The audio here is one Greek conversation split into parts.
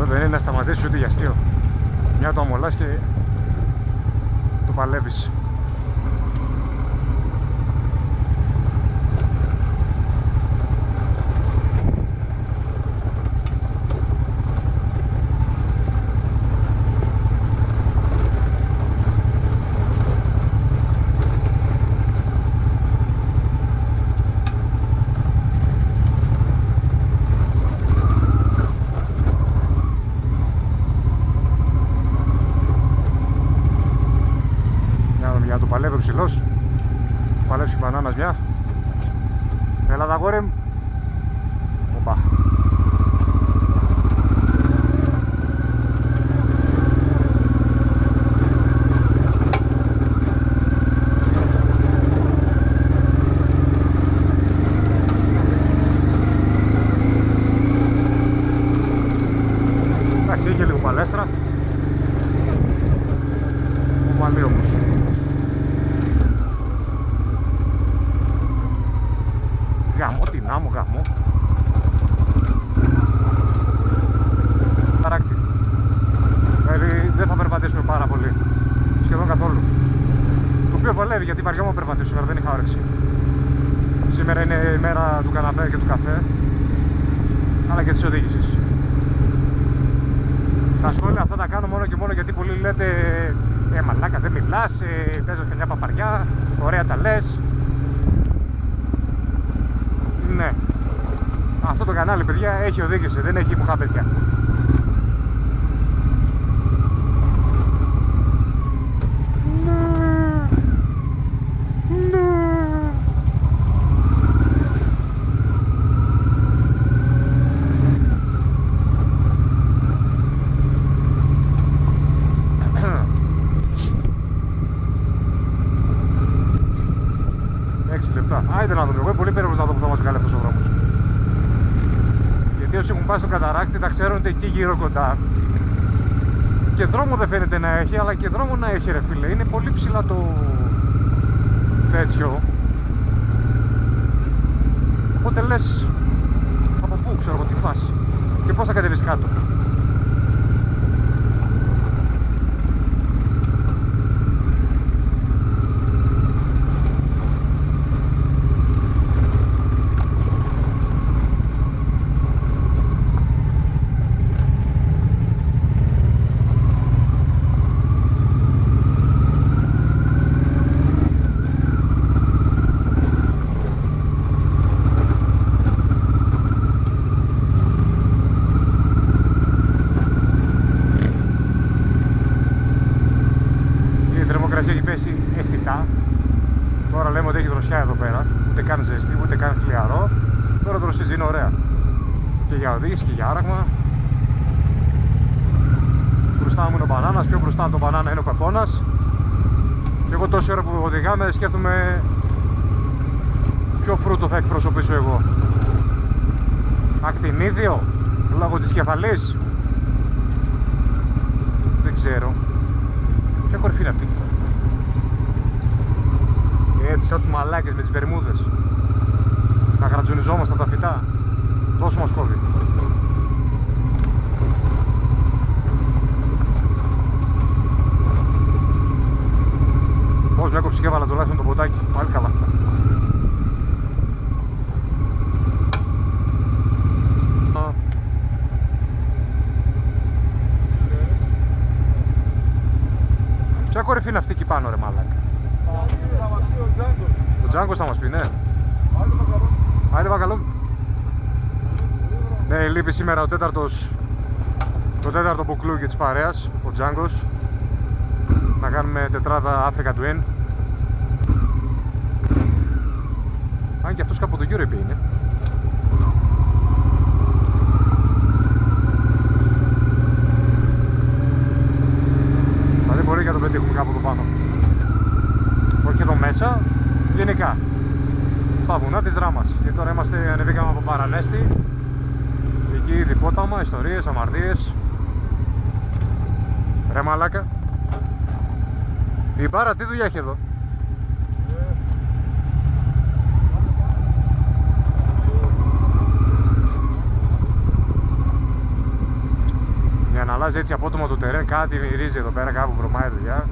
Δεν είναι να σταματήσεις ούτε για αστείο. Μια το αμολάς και το παλεύεις. Για να το παλεύει ο ψηλός. Παλέψει μπανάνας μια. Έλα τα αγόρι μου. Οπα. Εντάξει, είχε λίγο παλέστρα. Ο Μαλί όμως. Γαμώ την άμμο, γαμώ. Παράκτη. Δηλαδή δεν θα περπατήσουμε πάρα πολύ. Σχεδόν καθόλου. Το οποίο βολεύει γιατί βαριόμαι να περπατήσω σήμερα, δεν είχα όρεξη. Σήμερα είναι η μέρα του καναπέ και του καφέ. Αλλά και της οδήγησης. Τα σχόλια αυτά τα κάνω μόνο και μόνο γιατί πολλοί λέτε μαλάκα δεν μιλάς, παίζεις και μια παπαριά, ωραία τα λες. Ναι. Αυτό το κανάλι, παιδιά, έχει οδήγηση, δεν έχει μουχαπέτια. Άιντε να δούμε, εγώ είμαι πολύ περίεργος να δω που θα μας βγάλει αυτός ο δρόμος. Γιατί όσοι έχουν πάει στον Καταράκτη τα ξέρουν ότι εκεί γύρω κοντά και δρόμο δεν φαίνεται να έχει, αλλά και δρόμο να έχει ρε φίλε. Είναι πολύ ψηλά το τέτοιο. Οπότε λες από πού ξέρω εγώ τι φάση και πώς θα κατεβείς κάτω. Έχει πέσει αισθητά. Τώρα λέμε ότι έχει δροσιά εδώ πέρα. Ούτε καν ζεστή, ούτε καν χλιαρό. Τώρα δροσίζει, είναι ωραία. Και για οδήγηση και για άραγμα. Μπροστά μου είναι ο μπανάνας, πιο μπροστά από τον μπανάνα είναι ο κακώνας. Και εγώ τόση ώρα που οδηγάμε σκέφτομαι Ποιο φρούτο θα εκπροσωπήσω εγώ? Ακτινίδιο, λόγω της κεφαλής. Δεν ξέρω. Ποια κορυφή είναι αυτή? Έτσι σαν τους μαλάκες με τις βερμούδες. Να γρατζουνιζόμαστε από τα φυτά. Τόσο μας κόβει. Πώς με έκοψε και έβαλα τουλάχιστον το ποτάκι. Πάλι καλά. Ποια κορυφή είναι αυτή εκεί πάνω ρε μαλάκα? Ο Τζάγκος θα μας πει, ναι. Άιντε Βακαλό. Ναι, λείπει σήμερα το τέταρτο μπουκλούκι της παρέας, ο Τζάγκος. Να κάνουμε τετράδα Africa Twin. Αν και αυτός κάπου το Europe είναι. Δηλαδή μπορεί και να το πετύχουμε κάπου εδώ πάνω. Όχι εδώ μέσα, γενικά. Στα βουνά της Δράμας. Και τώρα ανεβήκαμε από Παρανέστη. Εκεί διπόταμα, ιστορίες, αμαρτίες. Ρε μαλάκα. Η μπάρα τι δουλειά έχει εδώ? Για να αλλάζει έτσι απότομα το τερέν, κάτι μυρίζει εδώ πέρα, κάπου βρωμάει δουλειά.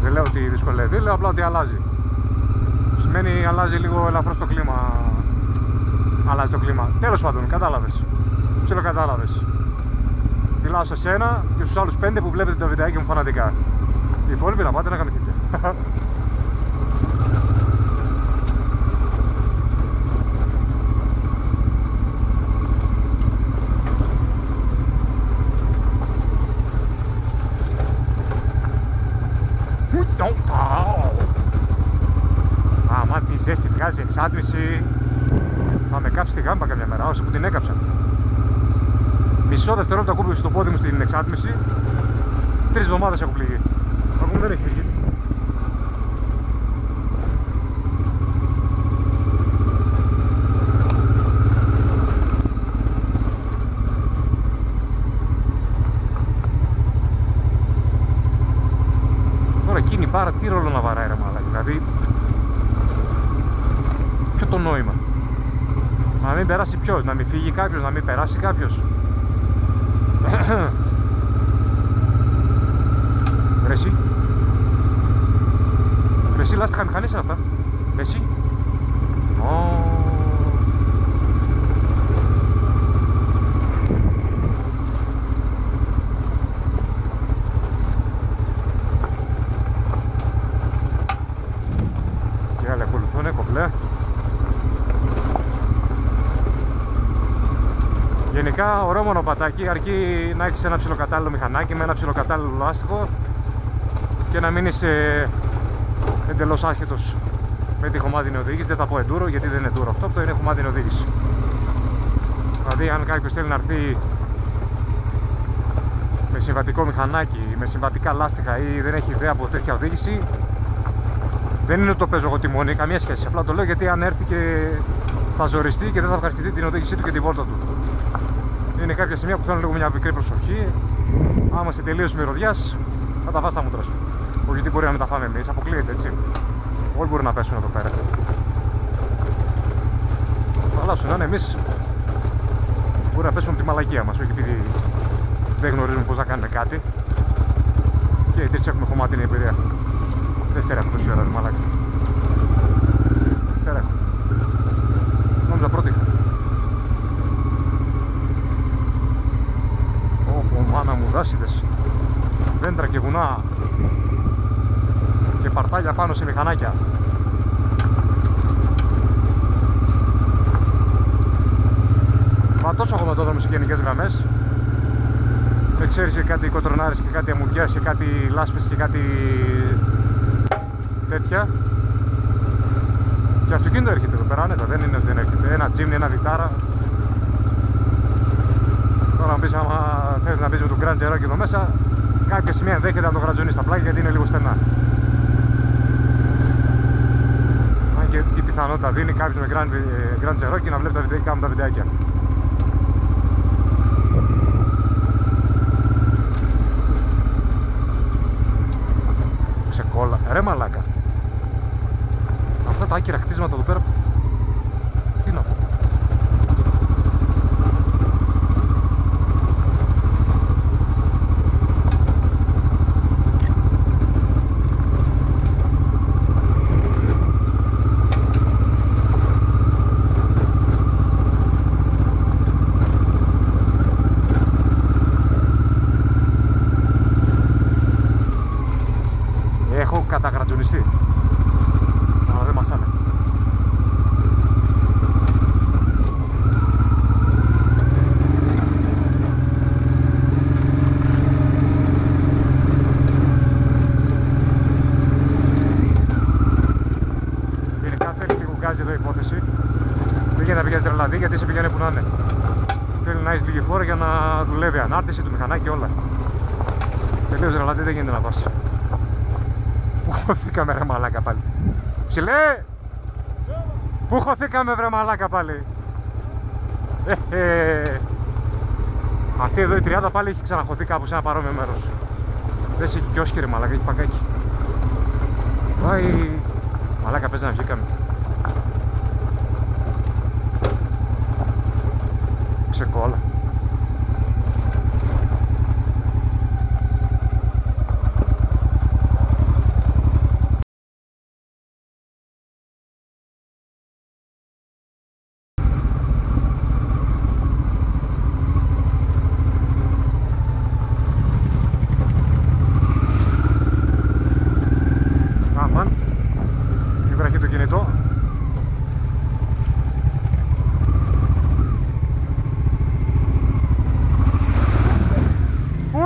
Δεν λέω ότι δυσκολεύει, λέω απλά ότι αλλάζει. Σημαίνει αλλάζει λίγο ελαφρώς το κλίμα. Αλλάζει το κλίμα. Τέλος πάντων, κατάλαβες. Ψιλοκατάλαβες. Μιλάω σε σένα και στους άλλους 5 που βλέπετε το βιντεάκι μου φανατικά. Οι υπόλοιποι να πάτε να γαμηθείτε. Αμά τη ζέστη βγάζει εξάτμιση. Θα με κάψει τη γάμπα καμιά μέρα, όσο που την έκαψα. Μισό δευτερόλεπτο ακούμπησε στο πόδι μου στην εξάτμιση. 3 εβδομάδες έχω πληγεί. Ακόμα δεν έχει φύγει. Τώρα εκείνη πάρα τι ρόλο να βαράει ρε μάλακα? Δηλαδή ποιο το νόημα? Να μην περάσει ποιος, να μην φύγει κάποιος, να μην περάσει κάποιος? Ρε εσύ λάστιχα μηχανής είναι αυτά? Ρε εσύ και άλλοι ακολουθούνε κομπλέ. Γενικά ωραίο μονοπατάκι, αρκεί να έχεις ένα ψιλοκατάλληλο μηχανάκι με ένα ψιλοκατάλληλο λάστιχο και να μην είσαι εντελώς άσχετος με τη χωμάτινη οδήγηση. Δεν θα πω enduro γιατί δεν είναι enduro αυτό είναι χωμάτινη οδήγηση. Δηλαδή αν κάποιος θέλει να έρθει με συμβατικό μηχανάκι, με συμβατικά λάστιχα ή δεν έχει ιδέα από τέτοια οδήγηση, δεν είναι ότι το παίζω εγώ τη μόνη, καμία σχέση. Απλά το λέω γιατί αν έρθει και θα ζοριστεί και δεν θα ευχαριστηθεί την οδήγησή του και τη βόλτα του. Είναι κάποια σημεία που θέλουν λίγο μια μικρή προσοχή. Άμα είσαι τελείως μυρωδιάς, θα τα βάζει τα μούτρα σου. Όχι γιατί μπορεί να μην τα φάμε εμείς, αποκλείεται έτσι. Όλοι μπορεί να πέσουν εδώ πέρα. Αλλά σου να είναι εμείς, μπορεί να πέσουν από τη μαλακία μας, όχι επειδή δεν γνωρίζουμε πώς να κάνουμε κάτι. Και οι τρεις έχουμε χωμάτινη εμπειρία. Δεύτερη έχω τόση ώρα, μαλάκα. Δεύτερη έχω. Νόμιζα πρώτη είχα. Μάνα μου, δάσιδες, δέντρα και βουνά και παρτάλια πάνω σε μηχανάκια. Μα τόσο χωματόδρομο σε γενικές γραμμές. Δεν ξέρεις και κάτι κοτρονάρες και κάτι αμμουδιάς και κάτι λάσπες και κάτι τέτοια. Και αυτοκίνητο έρχεται εδώ πέρα, άνετα, δεν είναι ότι δεν έρχεται. Ένα τζίμνι, ένα βιτάρα. Τώρα να πεις, άμα θέλεις να μπεις με τον Grand Cherokee εδώ μέσα, κάποια σημεία ενδέχεται να το γρατζονείς στα πλάγια γιατί είναι λίγο στενά. πιθανότητα δίνει κάποιος με Grand Cherokee να βλέπει τα βιντεϊκά μου τα βιντεάκια. Ξεκόλα. Ρε μαλάκα. Αυτά τα άκυρα χτίσματα εδώ πέρα. Τι να πω. Έχω καταγρατζονιστεί. Αλλά δεν μασάνε. Γενικά θέλει λίγο γκάζι εδώ η υπόθεση. Δεν γίνεται να πηγαίνει τρελαδί γιατί σε πηγαίνει που να είναι. Θέλει να έχει λίγη φόρα για να δουλεύει ανάρτηση του μηχανάκι και όλα. Τελείως τρελαδί δεν γίνεται να πας. Πού χωθήκαμε ρε μαλάκα πάλι. Ψηλέ! Πού χωθήκαμε βρε μαλάκα πάλι. Αυτή εδώ η 30 πάλι έχει ξαναχωθεί κάπου σε ένα παρόμοιο μέρος. Δεν έχει κιόσκι ρε μαλάκα, έχει παγκάκι. Πάει. Μαλάκα παίζει να βγήκαμε. Ξεκόλα.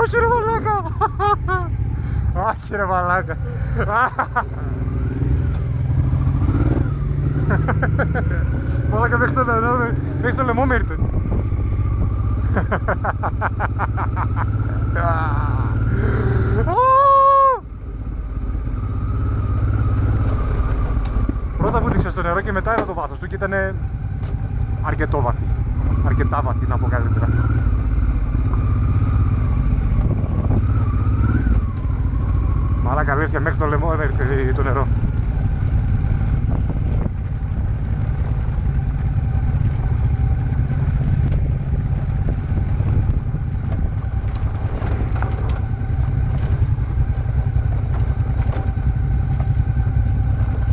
Όχι ρε μαλάκα. Όχι ρε μαλάκα. Μαλάκα μέχρι το λαιμό με ήρθε. Πρώτα βούτυξε στο νερό και μετά είδα το βάθος του και ήταν αρκετό βαθύ. Αρκετά βαθύ να πω καλύτερα. Μαλάκα αλήθεια μέχρι το λαιμό έρθει το νερό.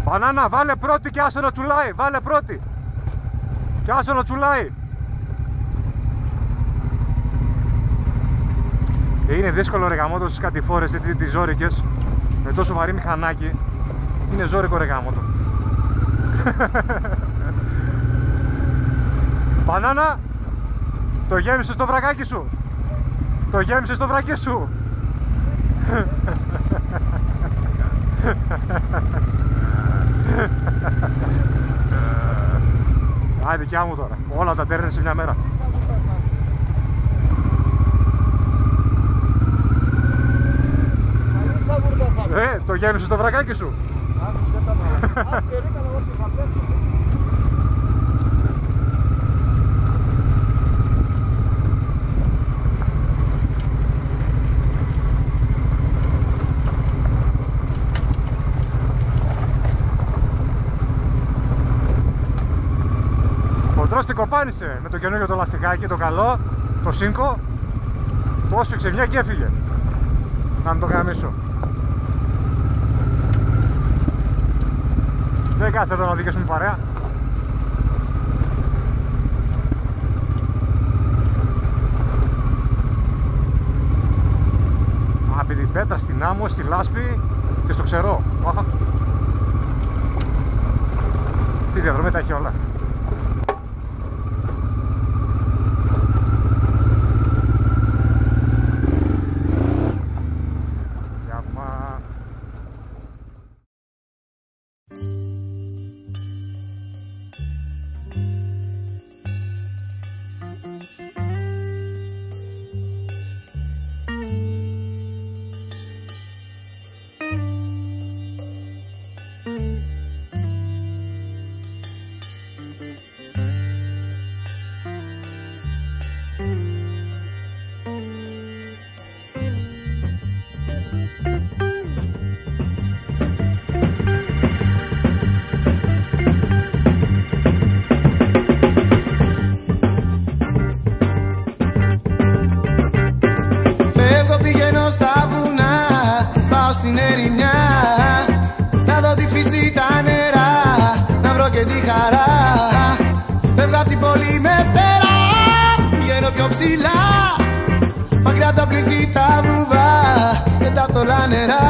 Μπανάνα, βάλε πρώτη και άσο να τσουλάει, βάλε πρώτη. Και άσο να τσουλάει. Είναι δύσκολο ρε γαμότο στις κατηφόρες τις ζόρικες. Με τόσο βαρύ μηχανάκι. Είναι ζόρικο ρε γαμότο. Μπανάνα, το γέμισες στο βρακάκι σου. Το γέμισες στο βρακί σου. Α, δικιά μου τώρα. Όλα τα τέρνε σε μια μέρα. Το γέμισες στο βρακάκι σου. Χοντρός την κοπάνισε με το καινούργιο το λαστιχάκι, το καλό, το σίνκο. Το όσφιξε μια και έφυγε. Να μην το γαμίσω. Δεν κάθεται εδώ να οδηγήσουμε παρέα. Από την Πέτρα στην Άμμο, στη Λάσπη και στο Ξερό. Τι διαδρομή τα έχει όλα. τη χαρά. Φεύγω απ' την πόλη με φτερά, πηγαίνω πιο ψηλά, μακριά απ' τα πληθή τα βουβά και τα θολά νερά.